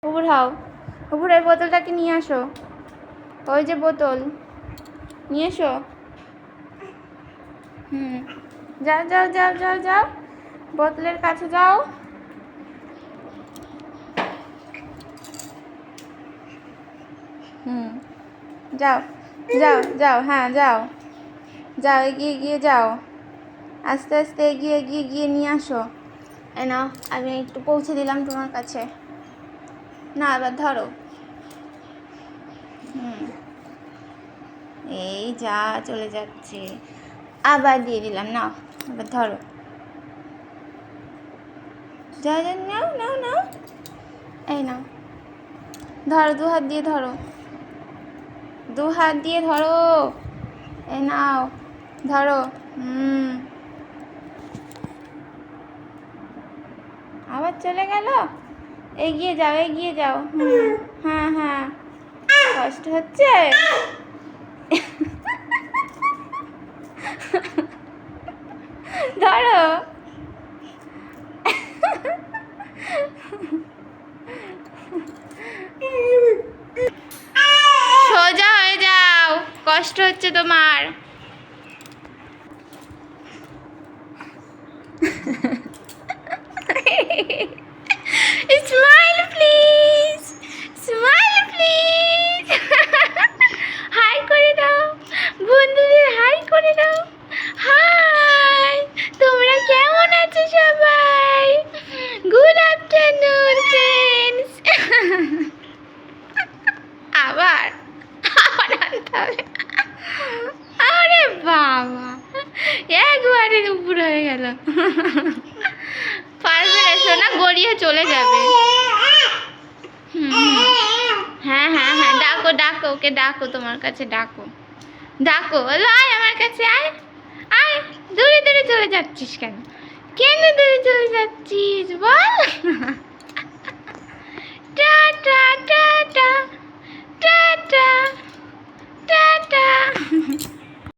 উবুর হাও, উবুর ওই বোতলটাকে নিয়ে আসো, ওই যে বোতল নিয়ে এসো। যাও যাও যাও যাও যাও, বোতলের কাছে যাও। যাও যাও যাও, হ্যাঁ যাও যাও, এগিয়ে গিয়ে যাও, আস্তে আস্তে এগিয়ে এগিয়ে গিয়ে নিয়ে আসো। এ নাও, আমি একটু পৌঁছে দিলাম তোমার কাছে। না এবার ধরো। এই যা চলে যাচ্ছে, আবার দিয়ে দিলাম, নাও এবার ধরো। যা যা, নাও নাও নাও, এই নাও ধরো, দু হাত দিয়ে ধরো, দু হাত দিয়ে ধরো, এই নাও ধরো। আবার চলে গেল। এগিয়ে যাও এগিয়ে যাও। হ্যাঁ হ্যাঁ, কষ্ট হচ্ছে। ধরো, সোজা হয়ে যাও, কষ্ট হচ্ছে তোমার। Smile please, smile please. Hi করে দাও বন্ধুদের, হাই করে দাও। হাই, তোমরা কেমন আছো সবাই? Good afternoon friends. আবার আবার আনতে হবে। আরে বাবা, একবারে উপর হয়ে গেল। পারবে না সোনা, গড়িয়ে চলে যাবে। হ্যাঁ হ্যাঁ হ্যাঁ, ডাকো ডাকো, ওকে ডাকো, তোমার কাছে ডাকো, ডাকো, আয় আমার কাছে, আয় আয়। দূরে দূরে চলে যাচ্ছিস কেন? কেন দূরে চলে যাচ্ছিস বল?